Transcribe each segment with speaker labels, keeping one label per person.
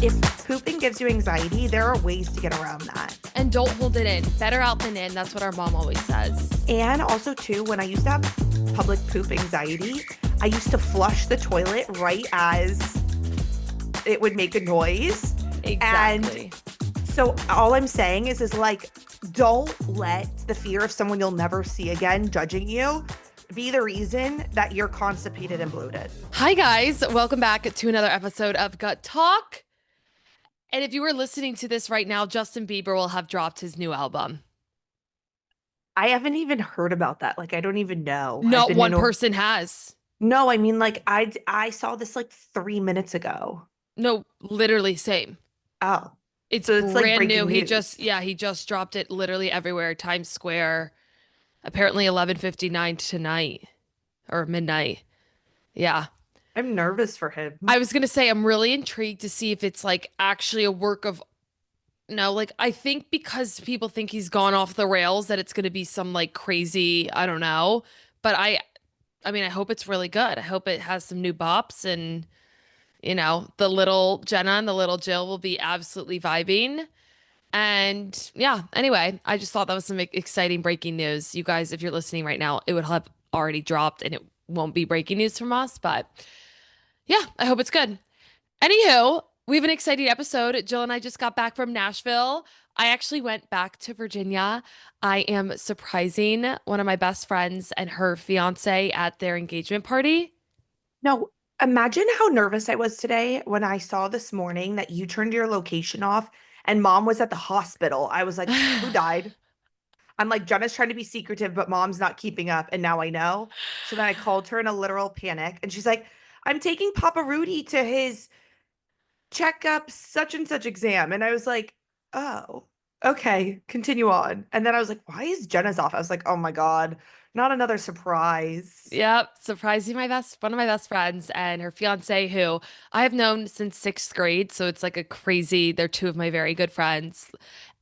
Speaker 1: If pooping gives you anxiety, there are ways to get around that.
Speaker 2: And don't hold it in. Better out than in. That's what our mom always says.
Speaker 1: And also, too, when I used to have public poop anxiety, I used to flush the toilet right as it would make a noise.
Speaker 2: Exactly.
Speaker 1: And so all I'm saying is like, don't let the fear of someone you'll never see again judging you be the reason that you're constipated and bloated.
Speaker 2: Hi, guys. Welcome back to another episode of Gut Talk. And if you were listening to this right now, Justin Bieber will have dropped his new album.
Speaker 1: I haven't even heard about that. Like, I don't even know.
Speaker 2: Not one person has.
Speaker 1: No, I mean, like, I saw this like 3 minutes ago.
Speaker 2: No, literally same.
Speaker 1: Oh,
Speaker 2: It's
Speaker 1: so it's like
Speaker 2: brand new.
Speaker 1: breaking news.
Speaker 2: He just dropped it literally everywhere. Times Square, apparently 11:59 tonight or midnight. Yeah.
Speaker 1: I'm nervous for him.
Speaker 2: I was going to say, I'm really intrigued to see if it's like actually a work of, no, like I think because people think he's gone off the rails that it's going to be some like crazy, I don't know. But I mean, I hope it's really good. I hope it has some new bops and, the little Jenna and the little Jill will be absolutely vibing. And yeah, anyway, I just thought that was some exciting breaking news. You guys, if you're listening right now, it would have already dropped and it won't be breaking news from us, but yeah, I hope it's good. Anywho, we have an exciting episode. Jill and I just got back from Nashville. I actually went back to Virginia. I am surprising one of my best friends and her fiance at their engagement party.
Speaker 1: No, imagine how nervous I was today when I saw this morning that you turned your location off and mom was at the hospital. I was like, who died? I'm like, Jenna's trying to be secretive, but mom's not keeping up. And now I know. So then I called her in a literal panic and she's like, I'm taking Papa Rudy to his checkup, such and such exam. And I was like, oh, okay, continue on. And then I was like, why is Jenna's off? I was like, oh my God, not another surprise.
Speaker 2: Yep, surprising one of my best friends and her fiance, who I have known since sixth grade. So it's like they're two of my very good friends.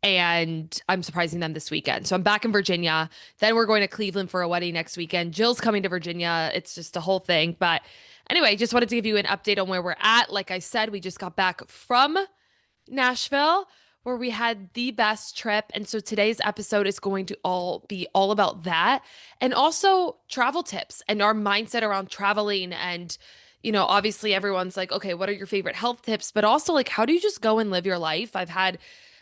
Speaker 2: And I'm surprising them this weekend. So I'm back in Virginia. Then we're going to Cleveland for a wedding next weekend. Jill's coming to Virginia. It's just a whole thing. But anyway, just wanted to give you an update on where we're at. Like I said, we just got back from Nashville where we had the best trip. And so today's episode is going to be all about that and also travel tips and our mindset around traveling. And, obviously everyone's like, okay, what are your favorite health tips? But also like, how do you just go and live your life? I've had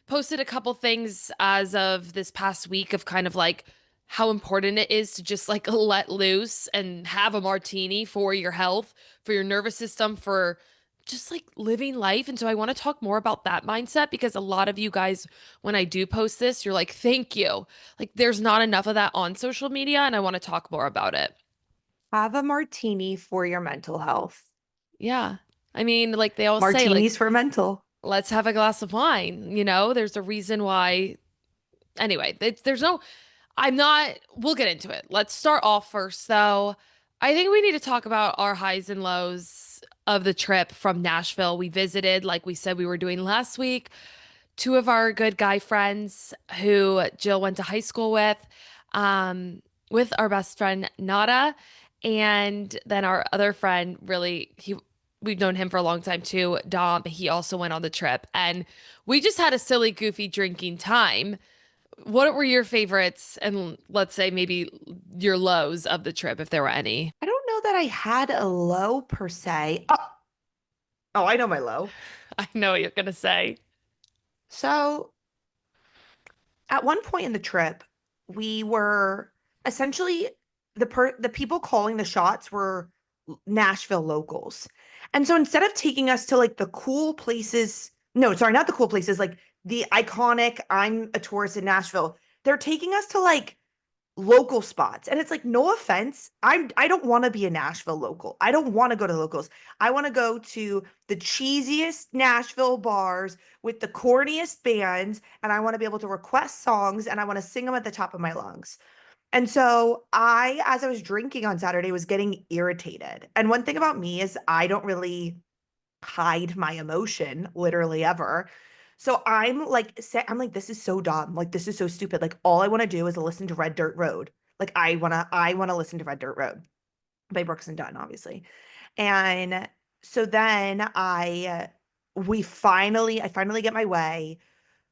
Speaker 2: posted a couple things as of this past week of kind of like how important it is to just like let loose and have a martini for your health, for your nervous system, for just like living life. And so I want to talk more about that mindset because a lot of you guys, when I do post this, you're like, thank you. Like there's not enough of that on social media. And I want to talk more about it.
Speaker 1: Have a martini for your mental health.
Speaker 2: Yeah. I mean, like they all say, like,
Speaker 1: Martinis for mental.
Speaker 2: let's have a glass of wine. There's a reason why. Anyway, we'll get into it. Let's start off first, though. I think we need to talk about our highs and lows of the trip from Nashville. We visited, like we said we were doing last week, two of our good guy friends who Jill went to high school with our best friend Nada, and then our other friend, we've known him for a long time too, Dom. He also went on the trip, and we just had a silly, goofy drinking time. What were your favorites and let's say maybe your lows of the trip, if there were any?
Speaker 1: I don't know that I had a low per se. Oh, I know my low.
Speaker 2: I know what you're gonna say.
Speaker 1: So at one point in the trip, we were essentially the people calling the shots were Nashville locals. And so instead of taking us to like the cool places, no, sorry, not the cool places, like the iconic I'm a tourist in Nashville, they're taking us to like local spots. And it's like, no offense, I don't want to be a Nashville local. I don't want to go to locals. I want to go to the cheesiest Nashville bars with the corniest bands, and I want to be able to request songs and I want to sing them at the top of my lungs. And so as I was drinking on Saturday, was getting irritated. And one thing about me is I don't really hide my emotion literally ever. So I'm like, this is so dumb. Like, this is so stupid. Like, all I want to do is listen to Red Dirt Road. Like, I want to listen to Red Dirt Road by Brooks and Dunn, obviously. And so then I I finally get my way.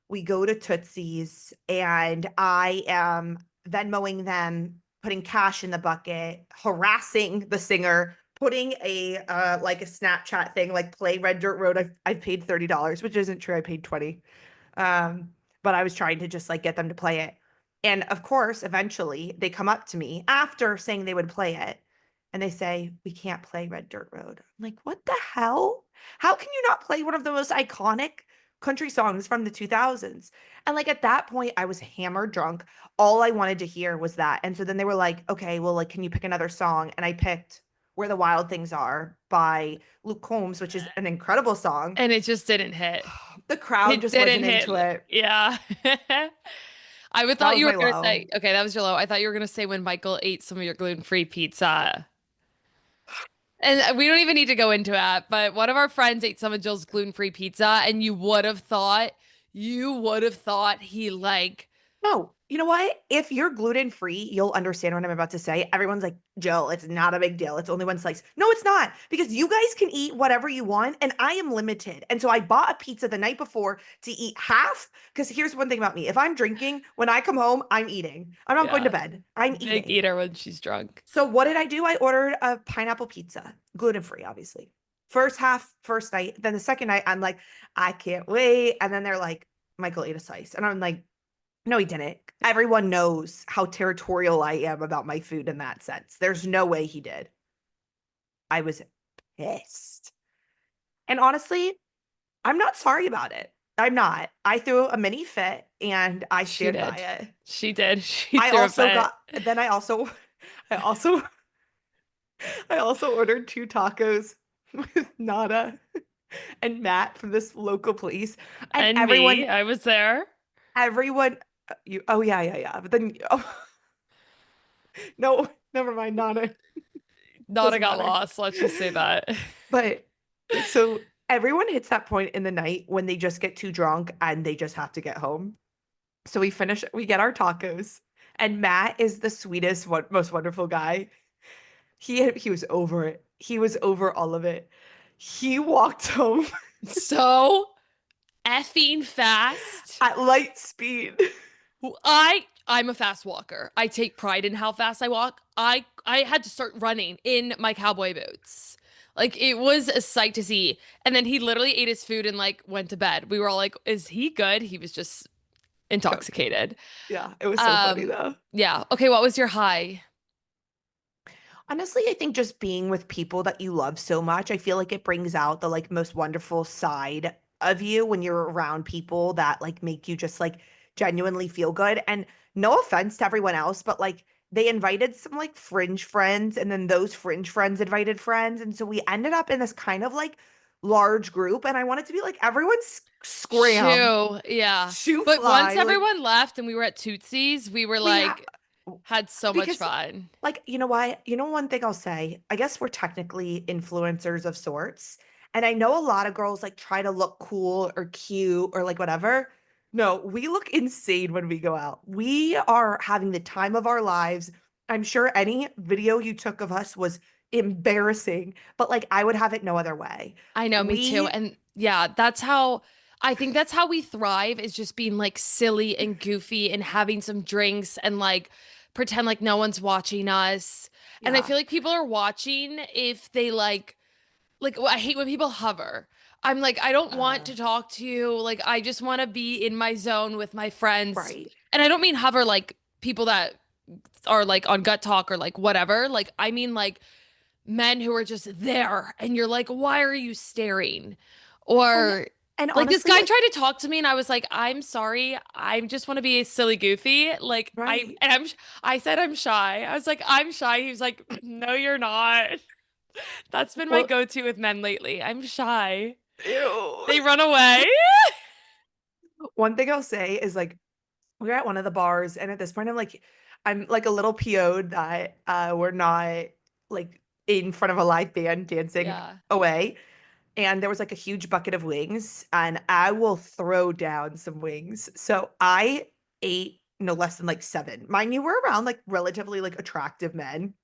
Speaker 1: We go to Tootsie's and I am Venmoing them, putting cash in the bucket, harassing the singer, putting a like a Snapchat thing like play Red Dirt Road. I've paid $30, which isn't true. I paid 20. Um, but I was trying to just like get them to play it. And of course, eventually they come up to me after saying they would play it and they say, "We can't play Red Dirt Road." I'm like, "What the hell? How can you not play one of the most iconic country songs from the 2000s?" And like at that point, I was hammered drunk. All I wanted to hear was that. And so then they were like, "Okay, well, like, can you pick another song?" And I picked Where the Wild Things Are by Luke Combs, which is an incredible song.
Speaker 2: And it just didn't hit.
Speaker 1: The crowd
Speaker 2: It
Speaker 1: just
Speaker 2: didn't
Speaker 1: wasn't
Speaker 2: hit.
Speaker 1: into it.
Speaker 2: Yeah. I would
Speaker 1: That
Speaker 2: thought
Speaker 1: was
Speaker 2: you were
Speaker 1: my
Speaker 2: gonna
Speaker 1: low.
Speaker 2: say, okay, that was your low. I thought you were gonna say when Michael ate some of your gluten-free pizza. And we don't even need to go into that, but one of our friends ate some of Jill's gluten-free pizza, and you would have thought he like,
Speaker 1: No, you know what? If you're gluten free, you'll understand what I'm about to say. Everyone's like, Jill, it's not a big deal. It's only one slice. No, it's not, because you guys can eat whatever you want, and I am limited. And so I bought a pizza the night before to eat half. Because here's one thing about me: if I'm drinking, when I come home, I'm eating. I'm not going to
Speaker 2: yeah,
Speaker 1: bed, I'm
Speaker 2: big
Speaker 1: eating.
Speaker 2: eater when she's drunk.
Speaker 1: So what did I do? I ordered a pineapple pizza, gluten free, obviously. First half, first night. Then the second night, I'm like, I can't wait. And then they're like, Michael ate a slice. And I'm like, no, he didn't. Everyone knows how territorial I am about my food in that sense. There's no way he did. I was pissed. And honestly, I'm not sorry about it. I'm not. I threw a mini fit and I
Speaker 2: She
Speaker 1: stand by
Speaker 2: did.
Speaker 1: it.
Speaker 2: She did. She
Speaker 1: I
Speaker 2: threw a
Speaker 1: also
Speaker 2: fit.
Speaker 1: got, then I also, I also ordered two tacos with Nada and Matt from this local place. And
Speaker 2: And me, I was there.
Speaker 1: everyone, oh yeah, yeah, yeah. But then, oh, no, never mind, Nada.
Speaker 2: Nada
Speaker 1: Doesn't
Speaker 2: got
Speaker 1: matter.
Speaker 2: lost. Let's just say that.
Speaker 1: But so everyone hits that point in the night when they just get too drunk and they just have to get home. So we get our tacos, and Matt is the sweetest, most wonderful guy. He was over it. He was over all of it. He walked home
Speaker 2: So effing fast.
Speaker 1: at light speed.
Speaker 2: I'm a fast walker. I take pride in how fast I walk. I had to start running in my cowboy boots. Like it was a sight to see. And then he literally ate his food and like went to bed. We were all like, "Is he good?" He was just
Speaker 1: Drunk.
Speaker 2: intoxicated.
Speaker 1: Yeah, it was so funny
Speaker 2: Um
Speaker 1: though.
Speaker 2: yeah. Okay, what was your high?
Speaker 1: Honestly, I think just being with people that you love so much, I feel like it brings out the like most wonderful side of you when you're around people that like make you just like genuinely feel good. And no offense to everyone else, but like they invited some like fringe friends and then those fringe friends invited friends. And so we ended up in this kind of like large group. And I wanted to be like, everyone scram,
Speaker 2: Shoo. Yeah.
Speaker 1: shoe
Speaker 2: But once
Speaker 1: fly. Like
Speaker 2: everyone left and we were at Tootsie's, we were
Speaker 1: we have
Speaker 2: like had so much
Speaker 1: because
Speaker 2: fun.
Speaker 1: like, you know what? You know, one thing I'll say, I guess we're technically influencers of sorts. And I know a lot of girls like try to look cool or cute or like whatever. No, we look insane when we go out. We are having the time of our lives. I'm sure any video you took of us was embarrassing, but like I would have it no other way.
Speaker 2: I know, me too.
Speaker 1: We,
Speaker 2: And yeah, that's how I think that's how we thrive is just being like silly and goofy and having some drinks and like pretend like no one's watching us. And I
Speaker 1: yeah,
Speaker 2: feel like people are watching if they like I hate when people hover. I'm like, I don't want
Speaker 1: uh,
Speaker 2: to talk to you. Like I just want to be in my zone with my friends.
Speaker 1: right.
Speaker 2: And I don't mean hover like people that are like on gut talk or like whatever. Like I mean like men who are just there and you're like, why are you staring?
Speaker 1: Well, yeah.
Speaker 2: Or
Speaker 1: And
Speaker 2: like this
Speaker 1: honestly,
Speaker 2: guy
Speaker 1: like,
Speaker 2: tried to talk to me and I was like, I'm sorry. I just want to be a silly goofy. Like
Speaker 1: right.
Speaker 2: I said I'm shy. I was like, I'm shy. He was like, no, you're not. That's been my
Speaker 1: Well,
Speaker 2: go-to with men lately. I'm shy.
Speaker 1: ew.
Speaker 2: They run away.
Speaker 1: One thing I'll say is like we are at one of the bars, and at this point I'm like a little PO'd that we're not like in front of a live band dancing
Speaker 2: Yeah.
Speaker 1: away. And there was like a huge bucket of wings, and I will throw down some wings. So I ate no less than like seven. Mind you, we're around like relatively like attractive men.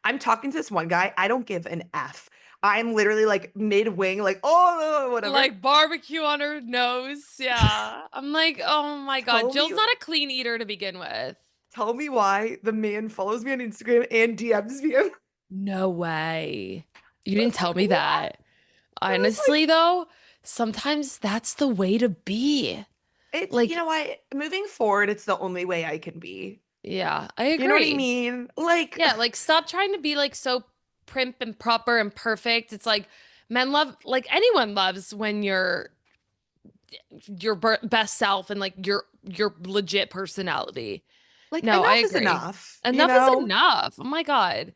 Speaker 1: I'm talking to this one guy. I don't give an F. I'm literally like mid wing, like, oh, whatever.
Speaker 2: Like barbecue on her nose. Yeah. I'm like, oh my God.
Speaker 1: Tell
Speaker 2: Jill's
Speaker 1: me,
Speaker 2: not a clean eater to begin with.
Speaker 1: tell me why the man follows me on Instagram and DMs me. I
Speaker 2: No way. You didn't
Speaker 1: was
Speaker 2: tell
Speaker 1: like,
Speaker 2: me
Speaker 1: what?
Speaker 2: that.
Speaker 1: I was
Speaker 2: Honestly,
Speaker 1: like,
Speaker 2: though, sometimes that's the way to be.
Speaker 1: it's, you
Speaker 2: Like,
Speaker 1: know what? Moving forward, it's the only way I can be.
Speaker 2: yeah, I
Speaker 1: You know what I
Speaker 2: agree.
Speaker 1: mean? Like,
Speaker 2: Yeah, like stop trying to be like so primp and proper and perfect. It's like men love, like anyone loves when you're your best self and like your legit personality.
Speaker 1: like
Speaker 2: No, I
Speaker 1: enough is
Speaker 2: agree.
Speaker 1: enough, you
Speaker 2: Enough is
Speaker 1: know?
Speaker 2: enough. Oh my God.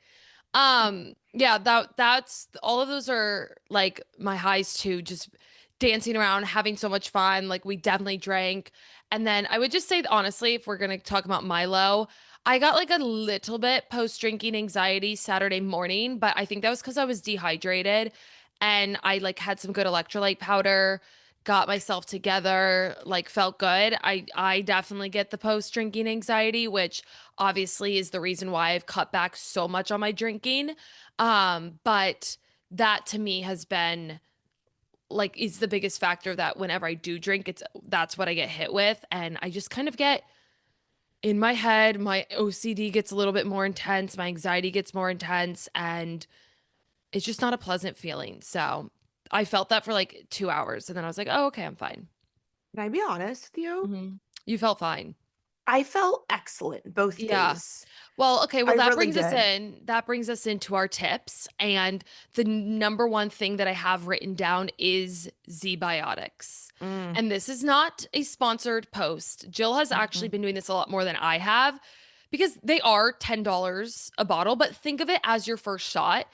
Speaker 2: Yeah, that's all of those are like my highs too, just dancing around, having so much fun. Like we definitely drank. And then I would just say honestly, if we're gonna talk about Milo, I got like a little bit post-drinking anxiety Saturday morning, but I think that was because I was dehydrated and I like had some good electrolyte powder, got myself together, like felt good. I definitely get the post-drinking anxiety, which obviously is the reason why I've cut back so much on my drinking. But that to me has been like is the biggest factor that whenever I do drink, it's that's what I get hit with. And I just kind of get in my head, my OCD gets a little bit more intense, my anxiety gets more intense, and it's just not a pleasant feeling. So I felt that for like 2 hours, and then I was like, oh, okay, I'm fine.
Speaker 1: Can I be honest with you?
Speaker 2: You felt fine.
Speaker 1: I felt excellent both
Speaker 2: Yeah.
Speaker 1: days.
Speaker 2: Well, okay,
Speaker 1: I
Speaker 2: well
Speaker 1: really did.
Speaker 2: that brings us into our tips and the number one thing that I have written down is Z-biotics.
Speaker 1: Mm,
Speaker 2: And this is not a sponsored post. Jill has actually
Speaker 1: mhm,
Speaker 2: been doing this a lot more than I have because they are $10 a bottle, but think of it as your first shot.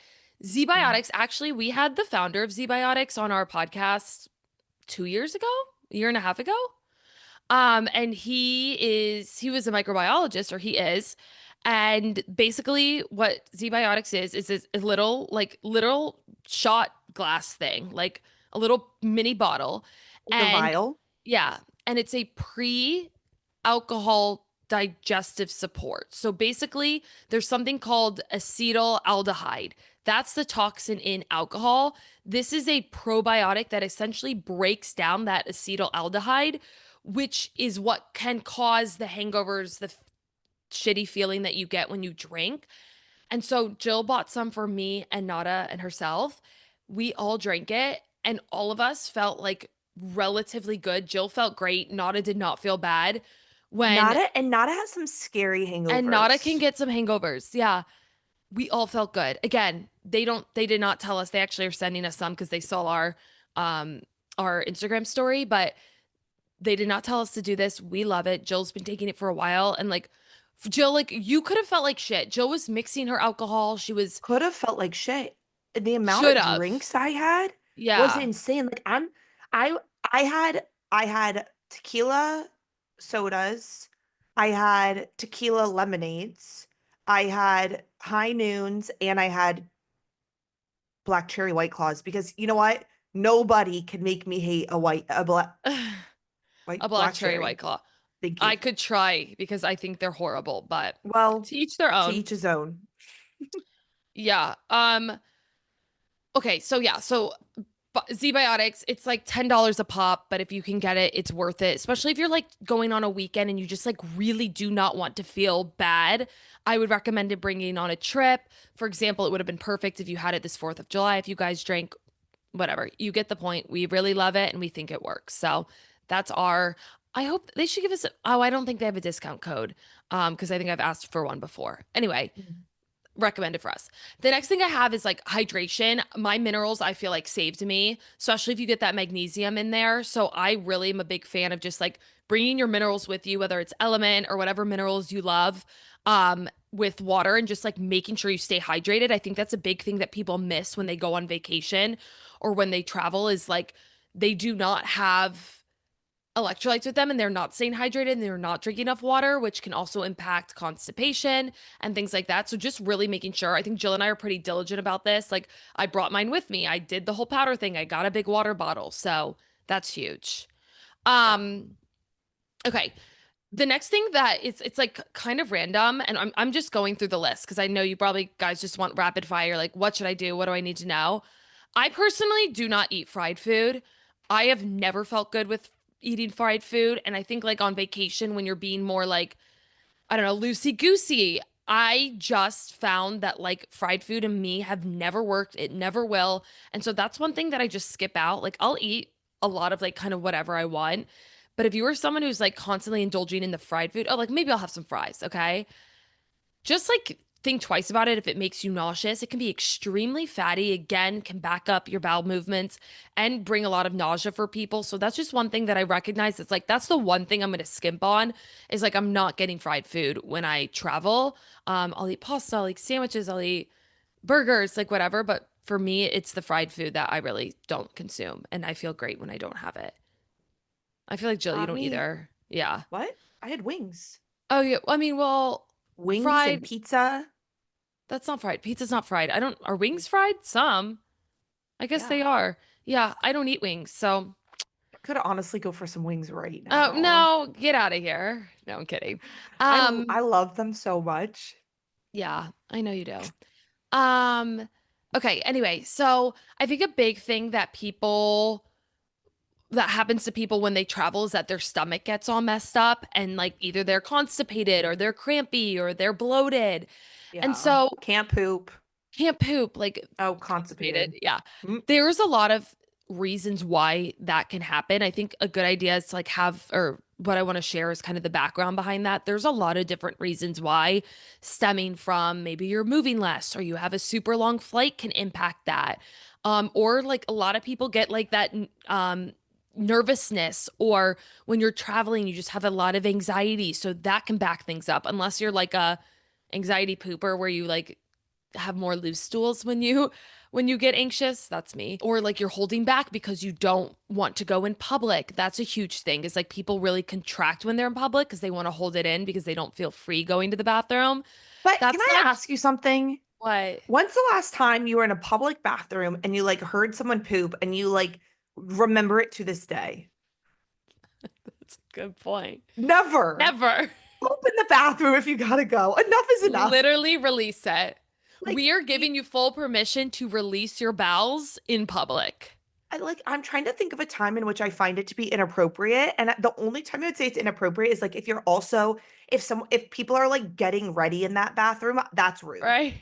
Speaker 1: mhm.
Speaker 2: Z-biotics, actually, we had the founder of Z-biotics on our podcast 2 years ago, a year and a half ago. And he was a microbiologist, or he is. And basically, what Z-biotics is a little like little shot glass thing, like a little mini bottle,
Speaker 1: Like a
Speaker 2: and
Speaker 1: vial.
Speaker 2: yeah, and it's a pre-alcohol digestive support. So basically, there's something called acetaldehyde. That's the toxin in alcohol. This is a probiotic that essentially breaks down that acetaldehyde, which is what can cause the hangovers, the shitty feeling that you get when you drink. And so Jill bought some for me and Nada and herself. We all drank it and all of us felt like relatively good. Jill felt great. Nada did not feel bad. When
Speaker 1: Nada has some scary
Speaker 2: and Nada can
Speaker 1: hangovers.
Speaker 2: get some hangovers. Yeah, we all felt good. Again, they did not tell us. They actually are sending us some because they saw um our Instagram story, but they did not tell us to do this. We love it. Jill's been taking it for a while. And like, Jill, like, you could have felt like shit. Jill was mixing her alcohol. She was,
Speaker 1: Could have felt like shit. The amount
Speaker 2: should
Speaker 1: of
Speaker 2: have.
Speaker 1: drinks I had was
Speaker 2: Yeah.
Speaker 1: insane. Like I I had tequila sodas. I had tequila lemonades. I had high noons and I had black cherry white claws because you know what? Nobody can make me hate a
Speaker 2: A black
Speaker 1: black
Speaker 2: cherry white
Speaker 1: cherry.
Speaker 2: claw.
Speaker 1: Thank
Speaker 2: I
Speaker 1: you.
Speaker 2: could try because I think they're horrible, but
Speaker 1: Well,
Speaker 2: to each their
Speaker 1: to
Speaker 2: own.
Speaker 1: each his own.
Speaker 2: Yeah. Okay, so yeah, so Z-Biotics, it's like $10 a pop, but if you can get it, it's worth it. Especially if you're like going on a weekend and you just like really do not want to feel bad. I would recommend it bringing on a trip. For example, it would have been perfect if you had it this 4th of July, if you guys drank whatever. You get the point. We really love it and we think it works. So that's our I hope they should give us oh, I don't think they have a discount code. Because I think I've asked for one before. Anyway, recommended for us. The next thing I have is like hydration. My minerals, I feel like saved me, especially if you get that magnesium in there. So I really am a big fan of just like bringing your minerals with you, whether it's element or whatever minerals you love, with water and just like making sure you stay hydrated. I think that's a big thing that people miss when they go on vacation or when they travel is like they do not have electrolytes with them and they're not staying hydrated and they're not drinking enough water, which can also impact constipation and things like that. So just really making sure. I think Jill and I are pretty diligent about this. Like I brought mine with me. I did the whole powder thing. I got a big water bottle. So that's huge.
Speaker 1: Yeah.
Speaker 2: Um, okay. The next thing that it's like kind of random and I'm just going through the list because I know you probably guys just want rapid fire, like what should I do? What do I need to know? I personally do not eat fried food. I have never felt good with eating fried food. And I think like on vacation when you're being more like, I don't know, loosey goosey, I just found that like fried food and me have never worked. It never will. And so that's one thing that I just skip out. Like I'll eat a lot of like kind of whatever I want. But if you were someone who's like constantly indulging in the fried food, oh, like maybe I'll have some fries. Okay. Just like think twice about it if it makes you nauseous. It can be extremely fatty, again, can back up your bowel movements and bring a lot of nausea for people. So that's just one thing that I recognize. It's like that's the one thing I'm going to skimp on is like I'm not getting fried food when I travel. I'll eat pasta, I'll eat sandwiches, I'll eat burgers, like whatever. But for me, it's the fried food that I really don't consume. And I feel great when I don't have it. I feel like Jill, you
Speaker 1: Got
Speaker 2: don't
Speaker 1: me.
Speaker 2: either. Yeah.
Speaker 1: What? I had wings.
Speaker 2: Oh, yeah. I mean, well,
Speaker 1: Wings and
Speaker 2: fried.
Speaker 1: pizza.
Speaker 2: That's not fried. Pizza's not fried. I don't, are wings fried? Some. I guess
Speaker 1: Yeah.
Speaker 2: they are. Yeah, I don't eat wings. So,
Speaker 1: Could honestly go for some wings right
Speaker 2: oh,
Speaker 1: now.
Speaker 2: no, get out of here. No, I'm kidding.
Speaker 1: I love them so much.
Speaker 2: Yeah, I know you do. Um, okay, anyway, so I think a big thing that happens to people when they travel is that their stomach gets all messed up and like either they're constipated or they're crampy or they're bloated. And
Speaker 1: Yeah.
Speaker 2: so
Speaker 1: Can't poop.
Speaker 2: can't poop, like
Speaker 1: Oh,
Speaker 2: constipated.
Speaker 1: constipated.
Speaker 2: Yeah.
Speaker 1: Mm.
Speaker 2: There's a lot of reasons why that can happen. I think a good idea is to like have, or what I want to share is kind of the background behind that. There's a lot of different reasons why, stemming from maybe you're moving less or you have a super long flight can impact that. Or like a lot of people get like that nervousness, or when you're traveling, you just have a lot of anxiety. So that can back things up unless you're like a anxiety pooper where you like have more loose stools when you get anxious. That's me. Or like you're holding back because you don't want to go in public. That's a huge thing. Is like people really contract when they're in public because they want to hold it in because they don't feel free going to the bathroom.
Speaker 1: But can
Speaker 2: That's
Speaker 1: I
Speaker 2: not
Speaker 1: ask you something?
Speaker 2: what.
Speaker 1: When's the last time you were in a public bathroom and you like heard someone poop and you like remember it to this day?
Speaker 2: That's a good point.
Speaker 1: Never.
Speaker 2: Never.
Speaker 1: Poop in the bathroom if you gotta go. Enough is enough.
Speaker 2: Literally release it.
Speaker 1: Like
Speaker 2: We are giving you full permission to release your bowels in public.
Speaker 1: I'm trying to think of a time in which I find it to be inappropriate. And the only time I would say it's inappropriate is like if you're also if people are like getting ready in that bathroom, that's rude.
Speaker 2: Right?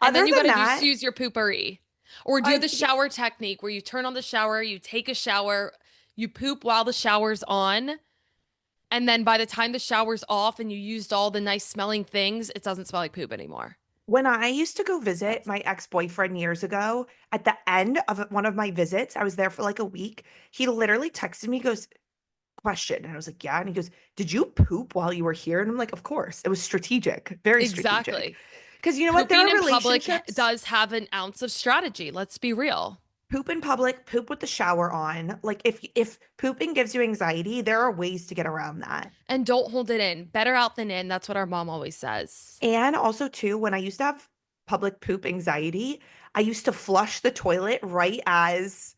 Speaker 2: And then
Speaker 1: Other
Speaker 2: you got
Speaker 1: than
Speaker 2: to
Speaker 1: that,
Speaker 2: use your poopery or do
Speaker 1: I
Speaker 2: the shower technique where you turn on the shower, you take a shower, you poop while the shower's on. And then by the time the shower's off and you used all the nice smelling things, it doesn't smell like poop anymore.
Speaker 1: when I used to go visit
Speaker 2: That's
Speaker 1: my ex-boyfriend years ago, at the end of one of my visits, I was there for like a week. He literally texted me, goes, question. And I was like, yeah. And he goes, did you poop while you were here? And I'm like, of course. It was strategic, very strategic.
Speaker 2: exactly.
Speaker 1: Because you know what? There
Speaker 2: Pooping
Speaker 1: are
Speaker 2: in public
Speaker 1: relationships,
Speaker 2: does have an ounce of strategy. Let's be real.
Speaker 1: poop in public, poop with the shower on. Like if pooping gives you anxiety, there are ways to get around that.
Speaker 2: And don't hold it in. Better out than in. That's what our mom always says.
Speaker 1: And also too, when I used to have public poop anxiety, I used to flush the toilet right as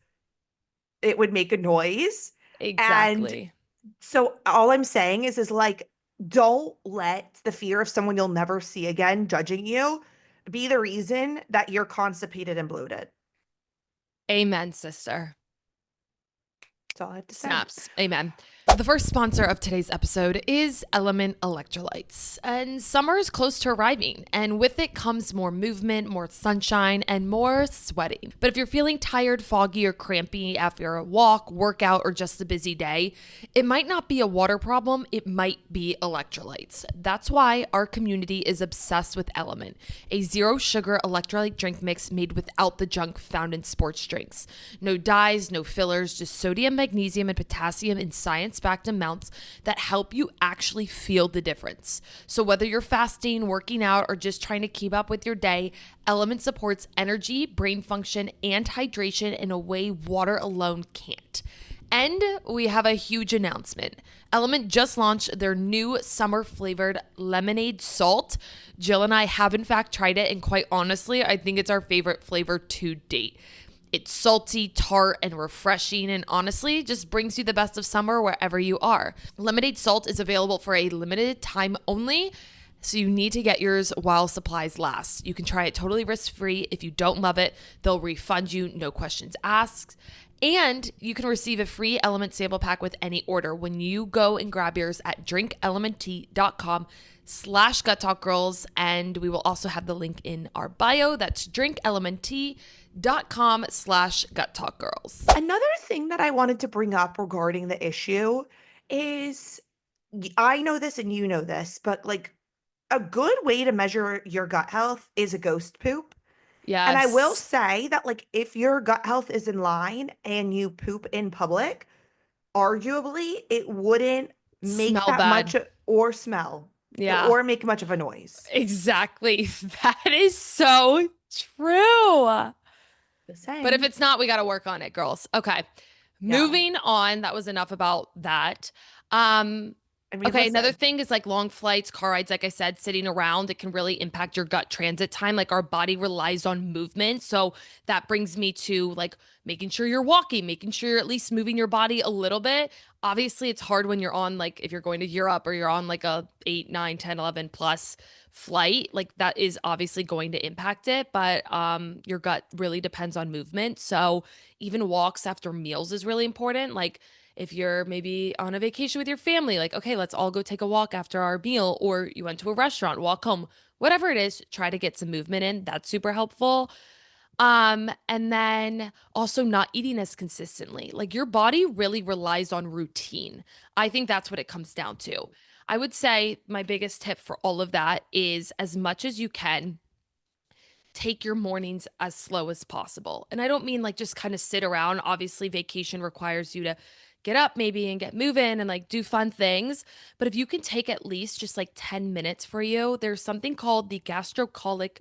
Speaker 1: it would make a noise. And
Speaker 2: Exactly.
Speaker 1: so all I'm saying is like don't let the fear of someone you'll never see again judging you be the reason that you're constipated and bloated.
Speaker 2: Amen, sister.
Speaker 1: That's all I have to say.
Speaker 2: Snaps. Amen. The first sponsor of today's episode is Element Electrolytes. And summer is close to arriving, and with it comes more movement, more sunshine, and more sweating. But if you're feeling tired, foggy, or crampy after a walk, workout, or just a busy day, it might not be a water problem, it might be electrolytes. That's why our community is obsessed with Element, a zero sugar electrolyte drink mix made without the junk found in sports drinks. No dyes, no fillers, just sodium, magnesium, and potassium in science-backed amounts that help you actually feel the difference. So whether you're fasting, working out, or just trying to keep up with your day, Element supports energy, brain function, and hydration in a way water alone can't. And we have a huge announcement. Element just launched their new summer flavored lemonade salt. Jill and I have in fact tried it, and quite honestly, I think it's our favorite flavor to date. It's salty, tart, and refreshing, and honestly, just brings you the best of summer wherever you are. Lemonade Salt is available for a limited time only. So you need to get yours while supplies last. You can try it totally risk-free. If you don't love it, they'll refund you, no questions asked. And you can receive a free element sample pack with any order when you go and grab yours at drinkelementtea.com/gut talk girls. And we will also have the link in our bio. That's drinkelementtea.com/gut talk girls.
Speaker 1: Another thing that I wanted to bring up regarding the issue is I know this and you know this, but like a good way to measure your gut health is a ghost poop. And I will
Speaker 2: Yes.
Speaker 1: say that, like, if your gut health is in line and you poop in public, arguably it wouldn't make
Speaker 2: Smell
Speaker 1: that much
Speaker 2: bad.
Speaker 1: or smell
Speaker 2: Yeah,
Speaker 1: or make much of a noise.
Speaker 2: exactly. That is so true.
Speaker 1: Just
Speaker 2: But if
Speaker 1: saying.
Speaker 2: it's not, we got to work on it, girls. Okay.
Speaker 1: Yeah.
Speaker 2: Moving on. That was enough about that. Um,
Speaker 1: I mean,
Speaker 2: okay. Another
Speaker 1: listen,
Speaker 2: thing is like long flights, car rides, like I said, sitting around, it can really impact your gut transit time. Like our body relies on movement. So that brings me to like making sure you're walking, making sure you're at least moving your body a little bit. Obviously, it's hard when you're on like if you're going to Europe or you're on like a 8, 9, 10, 11 plus flight, like that is obviously going to impact it, but your gut really depends on movement. So even walks after meals is really important. Like if you're maybe on a vacation with your family, like okay, let's all go take a walk after our meal, or you went to a restaurant, walk home, whatever it is, try to get some movement in. That's super helpful. And then also not eating as consistently. Like your body really relies on routine. I think that's what it comes down to. I would say my biggest tip for all of that is as much as you can, take your mornings as slow as possible. And I don't mean like just kind of sit around. Obviously, vacation requires you to get up maybe and get moving and like do fun things. But if you can take at least just like 10 minutes for you, there's something called the gastrocolic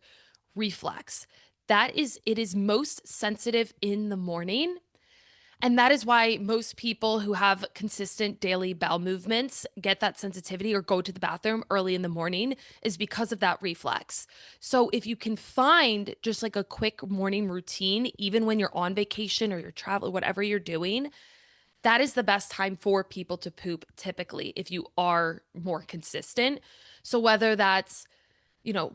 Speaker 2: reflex. It is most sensitive in the morning. And that is why most people who have consistent daily bowel movements get that sensitivity or go to the bathroom early in the morning is because of that reflex. So if you can find just like a quick morning routine, even when you're on vacation or you're traveling, whatever you're doing, that is the best time for people to poop typically if you are more consistent. So whether that's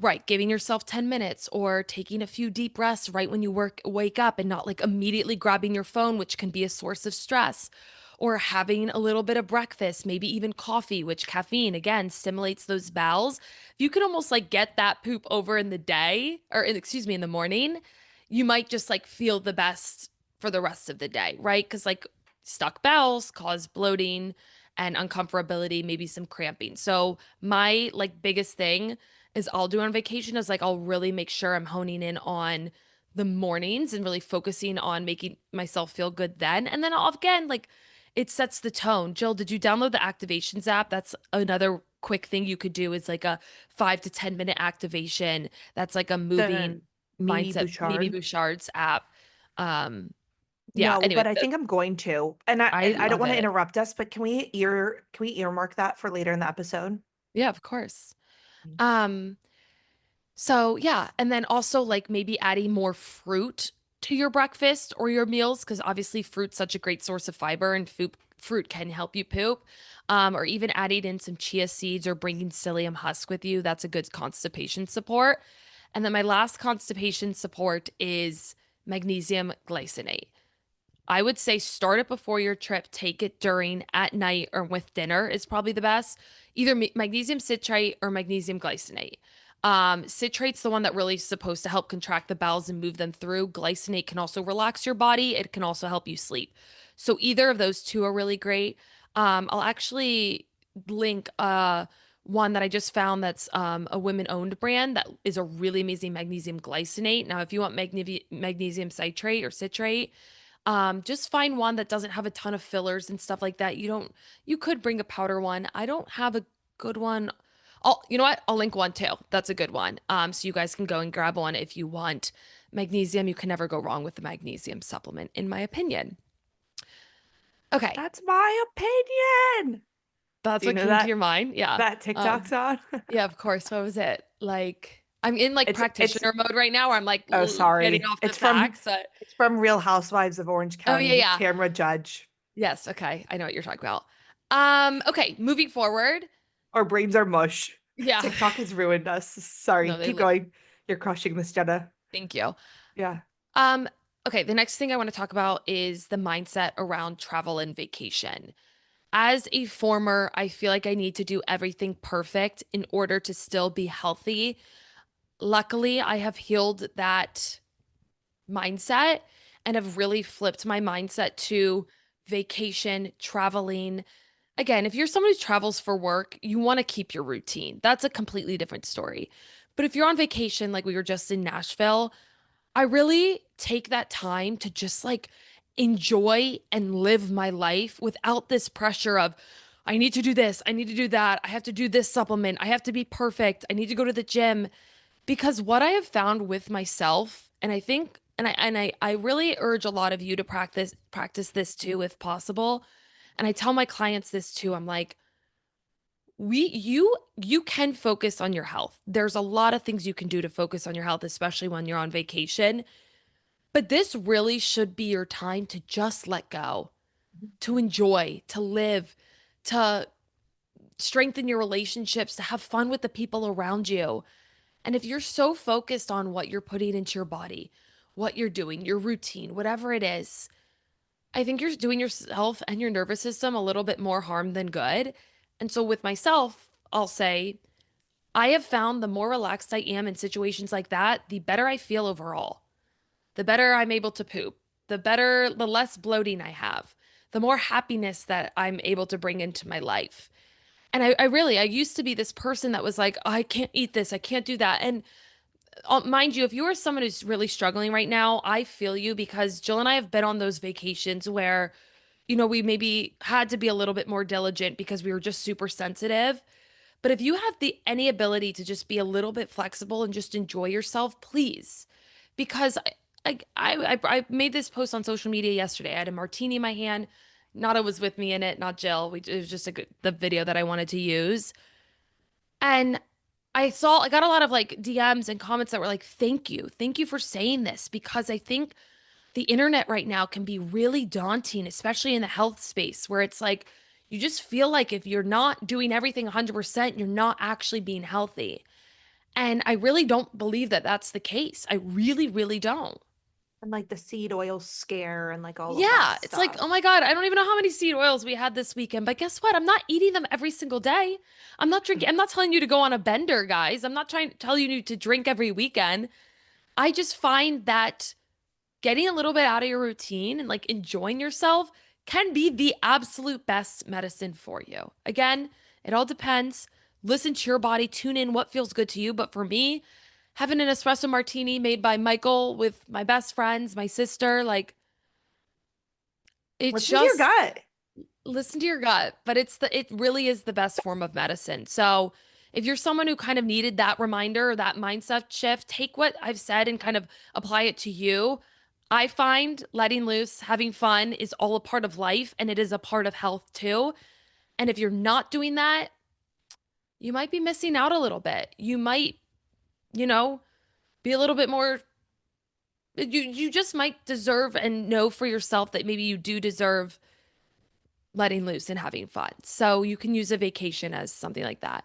Speaker 2: right, giving yourself 10 minutes or taking a few deep breaths right when you wake up and not like immediately grabbing your phone, which can be a source of stress, or having a little bit of breakfast, maybe even coffee, which caffeine again stimulates those bowels. If you could almost like get that poop over in the day or excuse me, in the morning, you might just like feel the best for the rest of the day, right? Cuz like stuck bowels cause bloating and uncomfortability, maybe some cramping. So my like biggest thing is I'll do on vacation is like I'll really make sure I'm honing in on the mornings and really focusing on making myself feel good then. And then I'll again like it sets the tone. Jill, did you download the activations app? That's another quick thing you could do is like a 5 to 10 minute activation. That's like a moving
Speaker 1: the Mimi
Speaker 2: mindset, Mimi
Speaker 1: Bouchard.
Speaker 2: Bouchard's app. Um, yeah,
Speaker 1: No,
Speaker 2: anyway,
Speaker 1: but I think I'm going to. And I
Speaker 2: I
Speaker 1: and I don't
Speaker 2: love
Speaker 1: want to
Speaker 2: it.
Speaker 1: interrupt us, but can we earmark that for later in the episode?
Speaker 2: Yeah, of course.
Speaker 1: Thanks.
Speaker 2: Um, So, yeah, and then also like maybe adding more fruit to your breakfast or your meals because obviously fruit's such a great source of fiber and fruit can help you poop. Or even adding in some chia seeds or bringing psyllium husk with you. That's a good constipation support. And then my last constipation support is magnesium glycinate. I would say start it before your trip, take it during, at night, or with dinner is probably the best. Either magnesium citrate or magnesium glycinate. Citrate's the one that really is supposed to help contract the bowels and move them through. Glycinate can also relax your body. It can also help you sleep. So either of those two are really great. I'll actually link one that I just found that's a women-owned brand that is a really amazing magnesium glycinate. Now, if you want magnesium citrate or citrate, just find one that doesn't have a ton of fillers and stuff like that. You could bring a powder one. I don't have a good one. You know what? I'll link one too. That's a good one. So you guys can go and grab one if you want magnesium. You can never go wrong with the magnesium supplement, in my opinion. Okay.
Speaker 1: That's my opinion.
Speaker 2: That's
Speaker 1: Do you
Speaker 2: what
Speaker 1: know
Speaker 2: came to
Speaker 1: that
Speaker 2: your mind. Yeah.
Speaker 1: that TikTok's on?
Speaker 2: Yeah, of course. What was it? Like, I'm in like
Speaker 1: It's
Speaker 2: practitioner mode right now where I'm like
Speaker 1: oh
Speaker 2: getting
Speaker 1: sorry.
Speaker 2: off the facts. But,
Speaker 1: It's from Real Housewives of Orange
Speaker 2: oh, yeah,
Speaker 1: County,
Speaker 2: yeah.
Speaker 1: Tamra Judge.
Speaker 2: Yes. Okay. I know what you're talking about. Okay. Moving forward.
Speaker 1: Our brains are mush.
Speaker 2: Yeah.
Speaker 1: TikTok has ruined us. Sorry.
Speaker 2: No, they
Speaker 1: Keep
Speaker 2: li
Speaker 1: going. You're crushing this, Jenna.
Speaker 2: thank you.
Speaker 1: Yeah.
Speaker 2: Um, okay, the next thing I want to talk about is the mindset around travel and vacation. As a former, I feel like I need to do everything perfect in order to still be healthy. Luckily, I have healed that mindset and have really flipped my mindset to vacation, traveling. Again, if you're someone who travels for work, you want to keep your routine. That's a completely different story. But if you're on vacation, like we were just in Nashville, I really take that time to just like enjoy and live my life without this pressure of, I need to do this, I need to do that, I have to do this supplement, I have to be perfect, I need to go to the gym. Because what I have found with myself, and I think, and I really urge a lot of you to practice this too, if possible. And I tell my clients this too. I'm like, you can focus on your health. There's a lot of things you can do to focus on your health, especially when you're on vacation. But this really should be your time to just let go, to enjoy, to live, to strengthen your relationships, to have fun with the people around you. And if you're so focused on what you're putting into your body, what you're doing, your routine, whatever it is, I think you're doing yourself and your nervous system a little bit more harm than good. And so with myself, I'll say I have found the more relaxed I am in situations like that, the better I feel overall. The better I'm able to poop, the less bloating I have, the more happiness that I'm able to bring into my life. And I used to be this person that was like, oh, I can't eat this, I can't do that. And mind you, if you are someone who's really struggling right now, I feel you because Jill and I have been on those vacations where, we maybe had to be a little bit more diligent because we were just super sensitive. But if you have the any ability to just be a little bit flexible and just enjoy yourself, please. Because I made this post on social media yesterday. I had a martini in my hand. Nada was with me in it, not Jill. It was just the video that I wanted to use. And I got a lot of like DMs and comments that were like, thank you. Thank you for saying this because I think the internet right now can be really daunting, especially in the health space where it's like, you just feel like if you're not doing everything 100%, you're not actually being healthy. And I really don't believe that that's the case. I really, really don't.
Speaker 1: And like the seed oil scare and like all of that
Speaker 2: Yeah, it's like,
Speaker 1: stuff.
Speaker 2: oh my God, I don't even know how many seed oils we had this weekend. But guess what? I'm not eating them every single day. I'm not drinking. I'm not telling you to go on a bender, guys. I'm not trying to tell you to drink every weekend. I just find that getting a little bit out of your routine and like enjoying yourself can be the absolute best medicine for you. Again, it all depends. Listen to your body, tune in what feels good to you. But for me, having an espresso martini made by Michael with my best friends, my sister, like it's
Speaker 1: Listen to your
Speaker 2: just
Speaker 1: gut.
Speaker 2: listen to your gut, but it really is the best form of medicine. So if you're someone who kind of needed that reminder or that mindset shift, take what I've said and kind of apply it to you. I find letting loose, having fun is all a part of life and it is a part of health too. And if you're not doing that, you might be missing out a little bit. You might, you know, be a little bit more you just might deserve and know for yourself that maybe you do deserve letting loose and having fun. So you can use a vacation as something like that.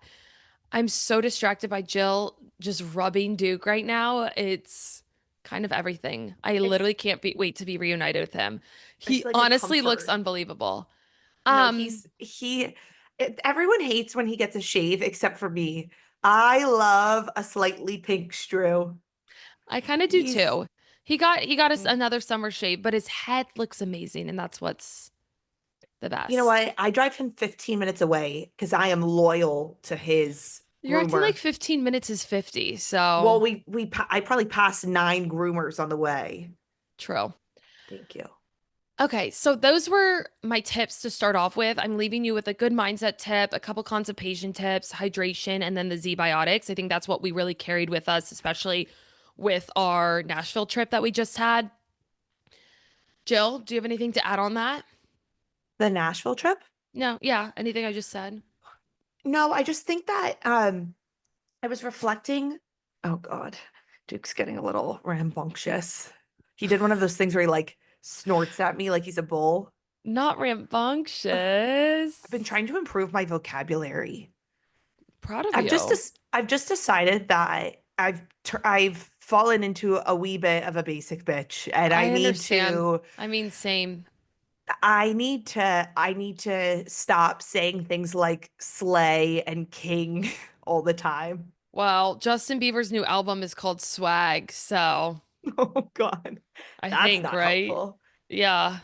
Speaker 2: I'm so distracted by Jill just rubbing Duke right now. It's kind of everything. I
Speaker 1: It's
Speaker 2: literally can't wait to be reunited with him.
Speaker 1: it's
Speaker 2: He
Speaker 1: like a
Speaker 2: honestly looks
Speaker 1: comfort.
Speaker 2: unbelievable.
Speaker 1: No,
Speaker 2: Um,
Speaker 1: everyone hates when he gets a shave except for me. I love a slightly pink Stru.
Speaker 2: I kind of do
Speaker 1: He's
Speaker 2: too. He got us another summer shave, but his head looks amazing, and that's what's the
Speaker 1: You know
Speaker 2: best.
Speaker 1: what? I drive him 15 minutes away because I am loyal to his
Speaker 2: You're acting like
Speaker 1: groomer.
Speaker 2: 15 minutes is 50,
Speaker 1: Well,
Speaker 2: so
Speaker 1: I probably passed 9 groomers on the way.
Speaker 2: true.
Speaker 1: Thank you.
Speaker 2: Okay, so those were my tips to start off with. I'm leaving you with a good mindset tip, a couple constipation tips, hydration, and then the Z biotics. I think that's what we really carried with us, especially with our Nashville trip that we just had. Jill, do you have anything to add on that?
Speaker 1: The Nashville trip?
Speaker 2: No, yeah, anything I just said.
Speaker 1: No, I just think that I was reflecting. Oh God, Duke's getting a little rambunctious. He did one of those things where he like snorts at me like he's a bull.
Speaker 2: Not
Speaker 1: I've been
Speaker 2: rambunctious.
Speaker 1: trying to improve my vocabulary.
Speaker 2: Proud of you.
Speaker 1: I've just decided that I've fallen into a wee bit of a basic bitch, and
Speaker 2: I understand. Same.
Speaker 1: I need to stop saying things like slay and king all the time.
Speaker 2: Well, Justin Bieber's new album is called Swag, so
Speaker 1: Oh God,
Speaker 2: I
Speaker 1: that's
Speaker 2: think,
Speaker 1: not
Speaker 2: right?
Speaker 1: helpful.
Speaker 2: Yeah.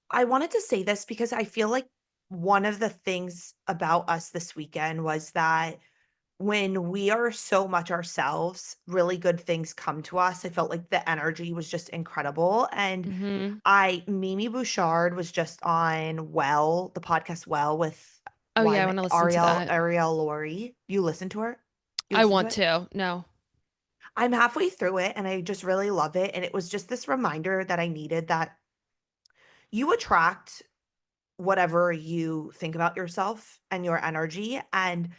Speaker 1: I wanted to say this because I feel like one of the things about us this weekend was that when we are so much ourselves, really good things come to us. I felt like the energy was just incredible. And
Speaker 2: Hmm.
Speaker 1: Mimi Bouchard was just on the podcast Well with
Speaker 2: Oh yeah, I want to listen to that.
Speaker 1: Ariel Laurie. You listen to her? You
Speaker 2: I
Speaker 1: listen to
Speaker 2: want
Speaker 1: it?
Speaker 2: to. No.
Speaker 1: I'm halfway through it and I just really love it. And it was just this reminder that I needed that you attract whatever you think about yourself and your energy. And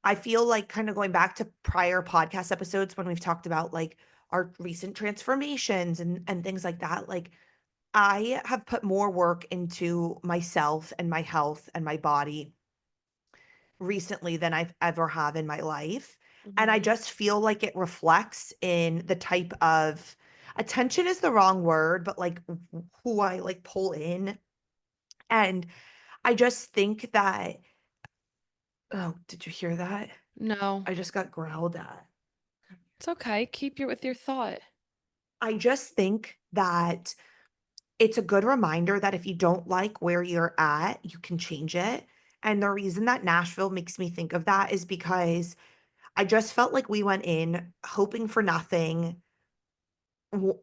Speaker 1: I feel like kind of going back to prior podcast episodes when we've talked about like our recent transformations and things like that, like I have put more work into myself and my health and my body recently than I've ever have in my life. And I
Speaker 2: Hmm.
Speaker 1: just feel like it reflects in the type of attention is the wrong word, but like who I like pull in. And I just think that, oh, did you hear that?
Speaker 2: No.
Speaker 1: I just got growled at.
Speaker 2: It's okay. Keep your with your thought.
Speaker 1: I just think that it's a good reminder that if you don't like where you're at, you can change it. And the reason that Nashville makes me think of that is because I just felt like we went in hoping for nothing. w-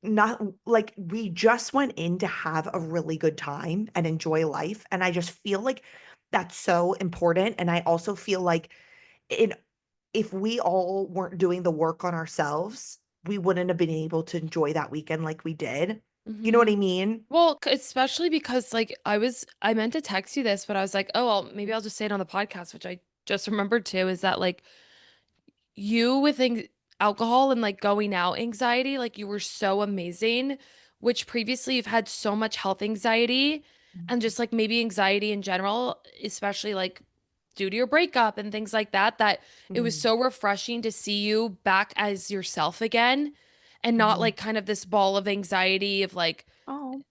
Speaker 1: Not like we just went in to have a really good time and enjoy life. And I just feel like that's so important. And I also feel like it, if we all weren't doing the work on ourselves, we wouldn't have been able to enjoy that weekend like we did. You know what
Speaker 2: Hmm.
Speaker 1: I mean?
Speaker 2: Well, especially because like I meant to text you this, but I was like, oh well, maybe I'll just say it on the podcast, which I just remembered too, is that like you with alcohol and like going out anxiety, like you were so amazing, which previously you've had so much health anxiety and just like maybe anxiety in general, especially like due to your breakup and things like that, that it was
Speaker 1: Mhm,
Speaker 2: so refreshing to see you back as yourself again and not
Speaker 1: mhm.
Speaker 2: like kind of this ball of anxiety of like
Speaker 1: Oh,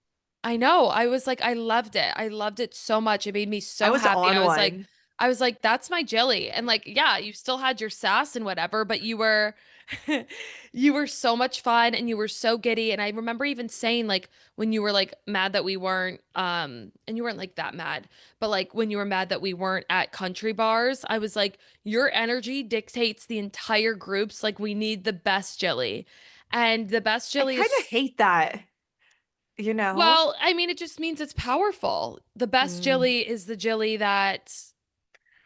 Speaker 2: I know. I was like, I loved it. I loved it so much. It made me
Speaker 1: I
Speaker 2: so
Speaker 1: was
Speaker 2: happy.
Speaker 1: on one.
Speaker 2: I was like, that's my Jilly. And like, yeah, you still had your sass and whatever, but you were, you were so much fun and you were so giddy. And I remember even saying like when you were like mad that we weren't, and you weren't like that mad, but like when you were mad that we weren't at country bars, I was like, your energy dictates the entire groups. Like we need the best Jilly. And the best
Speaker 1: I
Speaker 2: Jilly
Speaker 1: kind of
Speaker 2: is
Speaker 1: hate that, you know?
Speaker 2: well, I mean, it just means it's powerful. The best
Speaker 1: Mm,
Speaker 2: Jilly is the Jilly that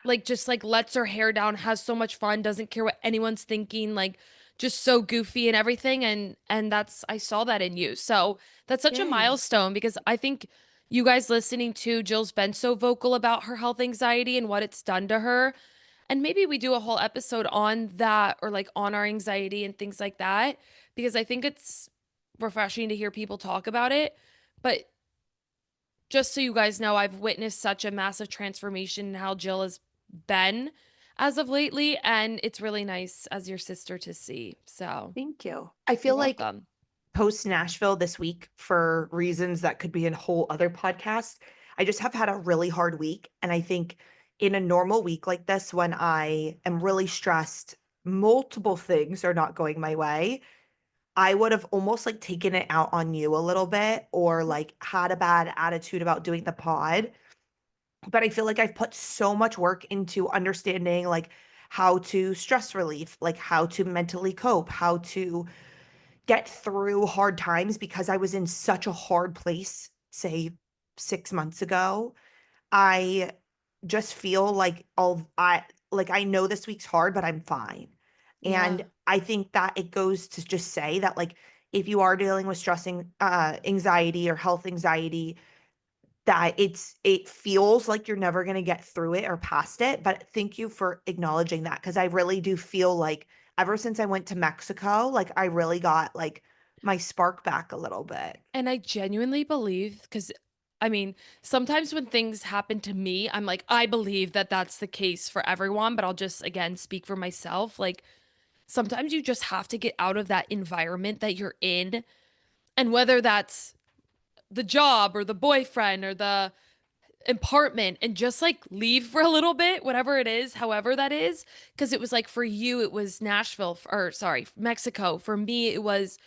Speaker 2: like just like lets her hair down, has so much fun, doesn't care what anyone's thinking, like just so goofy and everything and that's I saw that in you. So, that's such a
Speaker 1: yay.
Speaker 2: milestone because I think you guys listening to Jill's been so vocal about her health anxiety and what it's done to her. And maybe we do a whole episode on that or like on our anxiety and things like that because I think it's refreshing to hear people talk about it. But just so you guys know, I've witnessed such a massive transformation in how Jill has been as of lately. And it's really nice as your sister to see. So
Speaker 1: Thank you. I
Speaker 2: you're
Speaker 1: feel like
Speaker 2: welcome.
Speaker 1: post Nashville this week for reasons that could be in a whole other podcast. I just have had a really hard week. And I think in a normal week like this, when I am really stressed, multiple things are not going my way. I would have almost like taken it out on you a little bit or like had a bad attitude about doing the pod. But I feel like I've put so much work into understanding like how to stress relief, like how to mentally cope, how to get through hard times because I was in such a hard place, say 6 months ago. I just feel like I know this week's hard, but I'm fine.
Speaker 2: Yeah.
Speaker 1: And I think that it goes to just say that like if you are dealing with stressing anxiety or health anxiety, that it feels like you're never going to get through it or past it. But thank you for acknowledging that because I really do feel like ever since I went to Mexico, like I really got like my spark back a little bit.
Speaker 2: And I genuinely believe because I mean, sometimes when things happen to me, I'm like, I believe that that's the case for everyone, but I'll just, again, speak for myself. Like, sometimes you just have to get out of that environment that you're in. And whether that's the job or the boyfriend or the apartment and just like leave for a little bit, whatever it is, however that is. Cause it was like for you, it was Nashville, or sorry, Mexico. For me, it was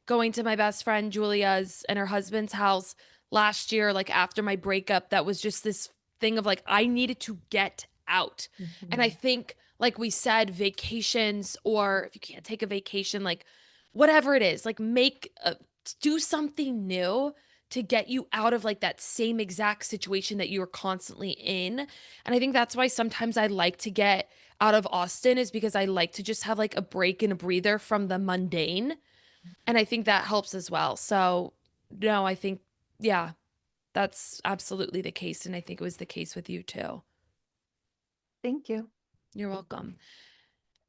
Speaker 2: going to my best friend Julia's and her husband's house last year, like after my breakup. That was just this thing of like, I needed to get out. And I
Speaker 1: Mhm.
Speaker 2: think, like we said, vacations, or if you can't take a vacation, like whatever it is, like do something new to get you out of like that same exact situation that you're constantly in. And I think that's why sometimes I like to get out of Austin, is because I like to just have like a break and a breather from the mundane. And I think that helps as well. So, no, I think, yeah, that's absolutely the case. And I think it was the case with you too.
Speaker 1: Thank you.
Speaker 2: You're welcome.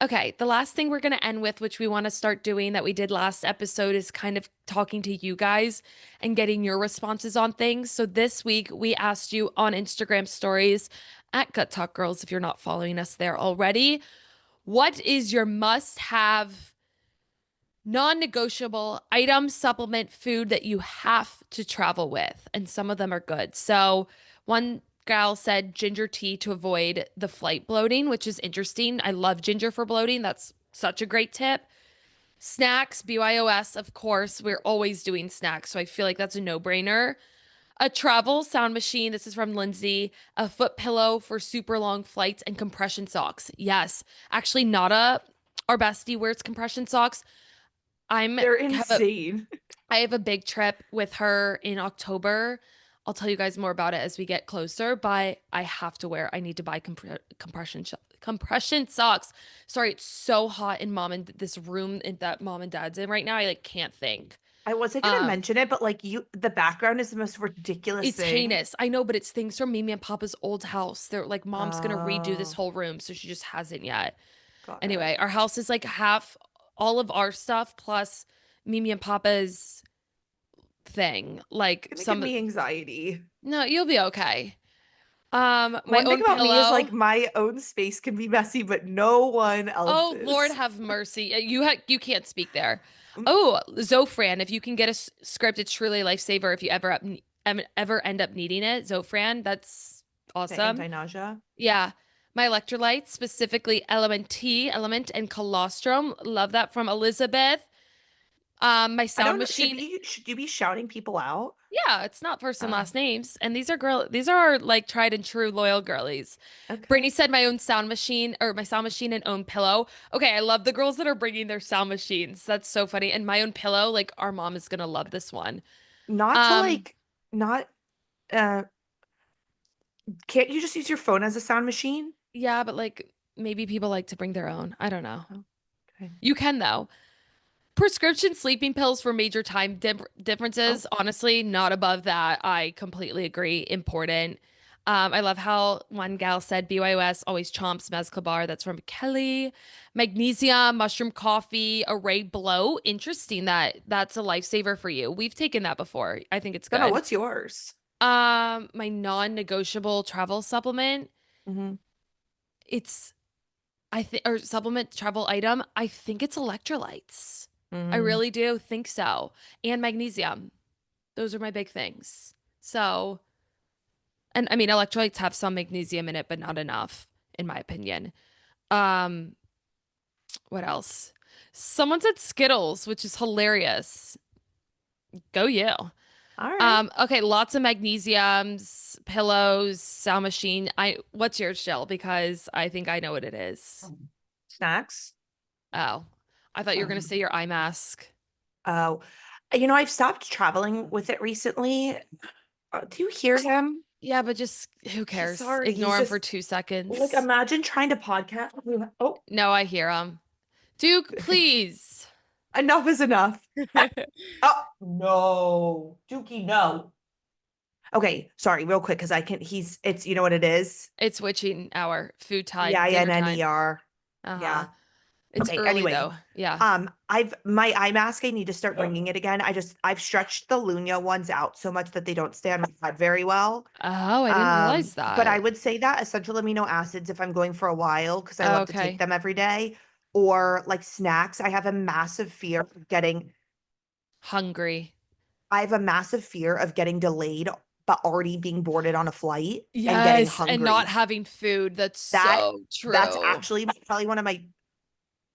Speaker 2: Okay, the last thing we're going to end with, which we want to start doing that we did last episode, is kind of talking to you guys and getting your responses on things. So this week we asked you on Instagram stories at Gut Talk Girls, if you're not following us there already, what is your must have non-negotiable item, supplement, food that you have to travel with? And some of them are good. So one gal said ginger tea to avoid the flight bloating, which is interesting. I love ginger for bloating. That's such a great tip. Snacks, BYOS, of course. We're always doing snacks, so I feel like that's a no-brainer. A travel sound machine. This is from Lindsay. A foot pillow for super long flights, and compression socks. Yes. Actually, Nada, our bestie, wears compression socks. I'm
Speaker 1: They're
Speaker 2: have a
Speaker 1: insane.
Speaker 2: I have a big trip with her in October. I'll tell you guys more about it as we get closer, but I need to buy compression socks. Sorry, it's so hot in this room that mom and dad's in right now. I like can't think.
Speaker 1: I wasn't gonna
Speaker 2: Um,
Speaker 1: mention it, but like the background is the most ridiculous
Speaker 2: it's
Speaker 1: thing.
Speaker 2: heinous. I know, but it's things from Mimi and Papa's old house. They're like, mom's gonna redo this
Speaker 1: Oh,
Speaker 2: whole room, so she just hasn't yet.
Speaker 1: got it.
Speaker 2: Anyway, our house is like half all of our stuff plus Mimi and Papa's thing. Like
Speaker 1: Gonna give
Speaker 2: some
Speaker 1: me anxiety.
Speaker 2: No, you'll be okay. My
Speaker 1: One thing
Speaker 2: own
Speaker 1: about me is
Speaker 2: pillow.
Speaker 1: like my own space can be messy, but no one
Speaker 2: Oh, Lord
Speaker 1: else's.
Speaker 2: have mercy. You can't speak there.
Speaker 1: Mm,
Speaker 2: Oh, Zofran, if you can get a script, it's truly a lifesaver if you ever end up needing it. Zofran, that's
Speaker 1: the
Speaker 2: awesome.
Speaker 1: anti-nausea.
Speaker 2: Yeah. My electrolytes, specifically Element T, Element, and Colostrum. Love that from Elizabeth. My
Speaker 1: I
Speaker 2: sound
Speaker 1: don't know. Should
Speaker 2: machine.
Speaker 1: be should you be shouting people out?
Speaker 2: Yeah, it's not first and
Speaker 1: Oh,
Speaker 2: last names. And these are our like tried and true loyal girlies.
Speaker 1: okay.
Speaker 2: Brittany said my own sound machine, or my sound machine and own pillow. Okay, I love the girls that are bringing their sound machines. That's so funny. And my own pillow, like our mom is gonna love this one.
Speaker 1: Not to
Speaker 2: Um,
Speaker 1: like not uh can't you just use your phone as a sound machine?
Speaker 2: yeah, but like maybe people like to bring their own. I don't know.
Speaker 1: Oh, okay.
Speaker 2: You can though. Prescription sleeping pills for major
Speaker 1: Oh,
Speaker 2: differences, honestly, not above that. I completely agree. Important. I love how one gal said BYOS always chomps mezcla bar. That's from Kelly. Magnesium, mushroom coffee, array blow. Interesting that that's a lifesaver for you. We've taken that before. I think it's
Speaker 1: don't know.
Speaker 2: good.
Speaker 1: What's yours?
Speaker 2: My non-negotiable travel supplement.
Speaker 1: Hmm.
Speaker 2: It's I think or supplement travel item. I think it's electrolytes. I
Speaker 1: Hmm.
Speaker 2: really do think so. And magnesium. Those are my big things. So, and I mean electrolytes have some magnesium in it, but not enough, in my opinion. Um, what else? Someone said Skittles, which is hilarious. Go you.
Speaker 1: All right.
Speaker 2: Okay, lots of magnesiums, pillows, sound machine. What's yours, Jill? Because I think I know what it is.
Speaker 1: Snacks.
Speaker 2: Oh, I thought you were gonna
Speaker 1: Um,
Speaker 2: say your eye mask.
Speaker 1: oh, I've stopped traveling with it recently. Do you hear him?
Speaker 2: Yeah, but just who cares?
Speaker 1: Sorry, he's
Speaker 2: Ignore him for
Speaker 1: just
Speaker 2: 2 seconds.
Speaker 1: like imagine trying to podcast. Oh,
Speaker 2: No, I hear him. Duke, please.
Speaker 1: enough is enough. Oh no, Dookie, no. Okay, sorry, real quick, because I can. It's you know what it is.
Speaker 2: It's witching hour, food time, dinner time.
Speaker 1: Yinner.
Speaker 2: Uh-huh.
Speaker 1: Yeah.
Speaker 2: It's
Speaker 1: Okay,
Speaker 2: early
Speaker 1: anyway,
Speaker 2: though. Yeah.
Speaker 1: I've my eye mask, I need to start bringing it again. I've stretched the Lunia ones out so much that they don't stay on my head very well.
Speaker 2: Oh, I didn't realize
Speaker 1: But I
Speaker 2: that.
Speaker 1: would say that essential amino acids if I'm going for a while because I love to take
Speaker 2: Okay.
Speaker 1: them every day, or like snacks.
Speaker 2: Hungry.
Speaker 1: I have a massive fear of getting delayed but already being boarded on a flight and getting
Speaker 2: Yes, and not
Speaker 1: hungry.
Speaker 2: having food. That's
Speaker 1: That
Speaker 2: so
Speaker 1: that's
Speaker 2: true.
Speaker 1: actually probably one of my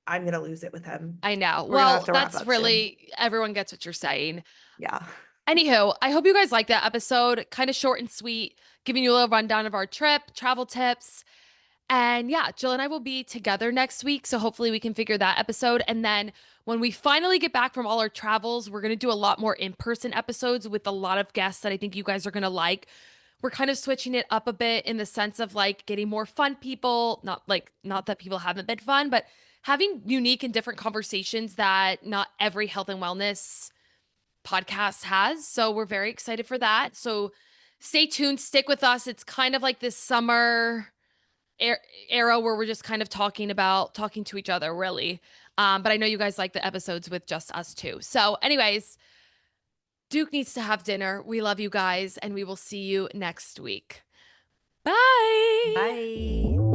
Speaker 1: I'm gonna lose it with him.
Speaker 2: I know.
Speaker 1: We're gonna have
Speaker 2: Well,
Speaker 1: to wrap
Speaker 2: that's
Speaker 1: up soon.
Speaker 2: really everyone gets what you're saying.
Speaker 1: Yeah.
Speaker 2: Anywho, I hope you guys like that episode. Kind of short and sweet, giving you a little rundown of our trip, travel tips. And yeah, Jill and I will be together next week. So hopefully we can figure that episode. And then when we finally get back from all our travels, we're going to do a lot more in person episodes with a lot of guests that I think you guys are going to like. We're kind of switching it up a bit in the sense of like getting more fun people, not that people haven't been fun, but having unique and different conversations that not every health and wellness podcast has. So we're very excited for that. So stay tuned, stick with us. It's kind of like this summer er- era where we're just kind of talking to each other, really. But I know you guys like the episodes with just us too. So, anyways, Duke needs to have dinner. We love you guys, and we will see you next week. Bye.
Speaker 1: Bye.